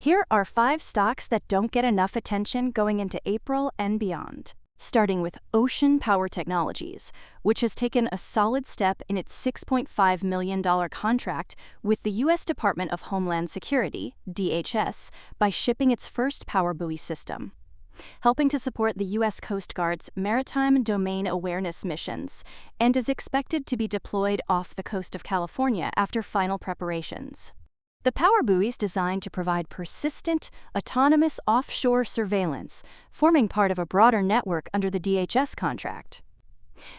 Here are 5 stocks that don't get enough attention going into April and beyond. Starting with Ocean Power Technologies, which has taken a solid step in its $6.5 million contract with the U.S. Department of Homeland Security, DHS, by shipping its first power buoy system, helping to support the U.S. Coast Guard's maritime domain awareness missions, and is expected to be deployed off the coast of California after final preparations. The power buoy is designed to provide persistent, autonomous offshore surveillance, forming part of a broader network under the DHS contract.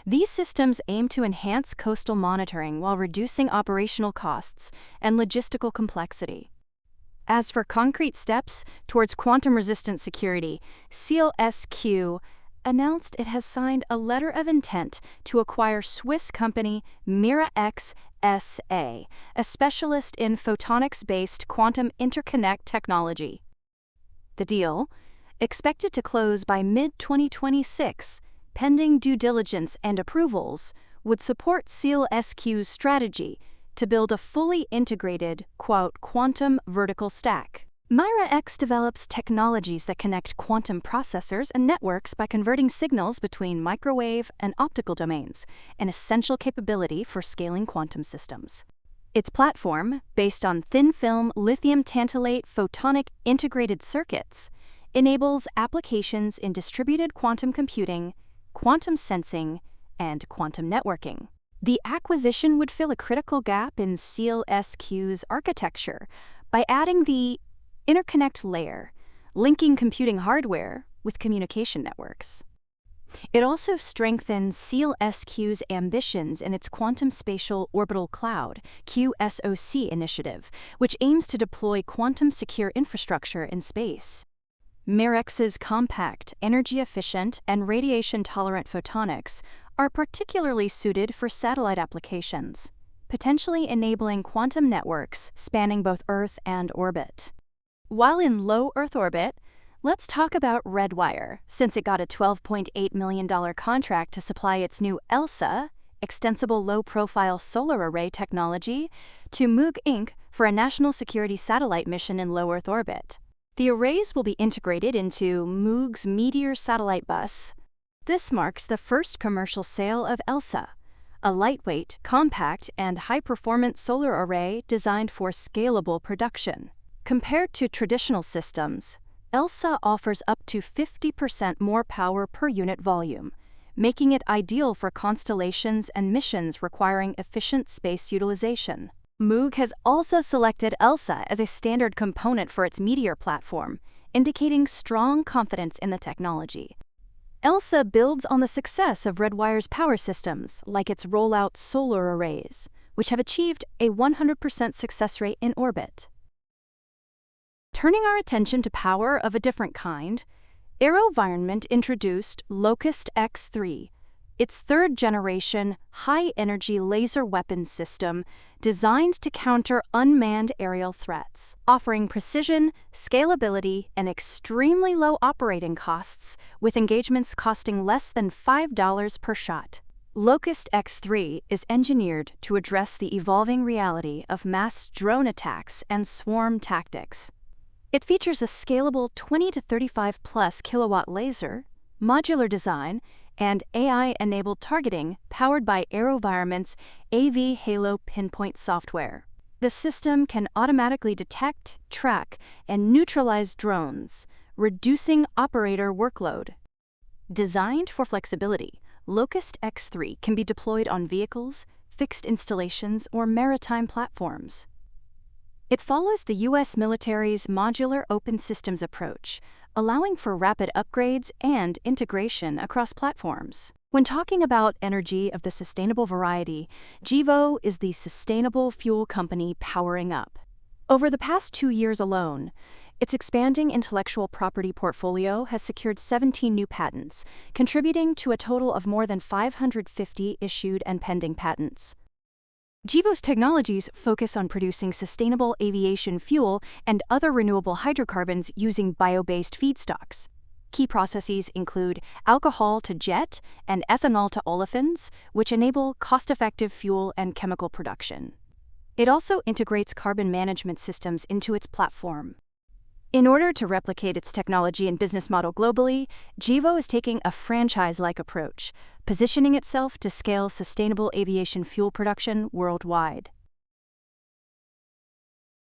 These systems aim to enhance coastal monitoring while reducing operational costs and logistical complexity. As for concrete steps towards quantum-resistant security, SEALSQ announced it has signed a letter of intent to acquire Swiss company MiraX SA, a specialist in photonics-based quantum interconnect technology. The deal, expected to close by mid-2026, pending due diligence and approvals, would support SEALSQ's strategy to build a fully integrated, quantum vertical stack. MiraX develops technologies that connect quantum processors and networks by converting signals between microwave and optical domains, an essential capability for scaling quantum systems. Its platform, based on thin-film lithium tantalate photonic integrated circuits, enables applications in distributed quantum computing, quantum sensing, and quantum networking. The acquisition would fill a critical gap in SEALSQ's architecture by adding the interconnect layer, linking computing hardware with communication networks. It also strengthens SEALSQ's ambitions in its Quantum Spatial Orbital Cloud (QSOC) initiative, which aims to deploy quantum-secure infrastructure in space. MiraX's compact, energy-efficient, and radiation-tolerant photonics are particularly suited for satellite applications, potentially enabling quantum networks spanning both Earth and orbit. While in low Earth orbit, let's talk about Redwire, since it got a $12.8 million contract to supply its new ELSA, extensible low-profile solar array technology, to Moog Inc. for a national security satellite mission in low Earth orbit. The arrays will be integrated into Moog's Meteor satellite bus. This marks the first commercial sale of ELSA, a lightweight, compact, and high-performance solar array designed for scalable production. Compared to traditional systems, ELSA offers up to 50% more power per unit volume, making it ideal for constellations and missions requiring efficient space utilization. Moog has also selected ELSA as a standard component for its Meteor platform, indicating strong confidence in the technology. ELSA builds on the success of Redwire's power systems, like its rollout solar arrays, which have achieved a 100% success rate in orbit. Turning our attention to power of a different kind, AeroVironment introduced Locust X3, its third-generation, high-energy laser weapons system designed to counter unmanned aerial threats, offering precision, scalability, and extremely low operating costs, with engagements costing less than $5 per shot. Locust X3 is engineered to address the evolving reality of mass drone attacks and swarm tactics. It features a scalable 20 to 35 plus kilowatt laser, modular design, and AI-enabled targeting powered by AeroVironment's AV Halo Pinpoint software. The system can automatically detect, track, and neutralize drones, reducing operator workload. Designed for flexibility, Locust X3 can be deployed on vehicles, fixed installations, or maritime platforms. It follows the U.S. military's modular open systems approach, allowing for rapid upgrades and integration across platforms. When talking about energy of the sustainable variety, Gevo is the sustainable fuel company powering up. Over the past 2 years alone, its expanding intellectual property portfolio has secured 17 new patents, contributing to a total of more than 550 issued and pending patents. Gevo's technologies focus on producing sustainable aviation fuel and other renewable hydrocarbons using bio-based feedstocks. Key processes include alcohol to jet and ethanol to olefins, which enable cost-effective fuel and chemical production. It also integrates carbon management systems into its platform. In order to replicate its technology and business model globally, Gevo is taking a franchise-like approach, positioning itself to scale sustainable aviation fuel production worldwide.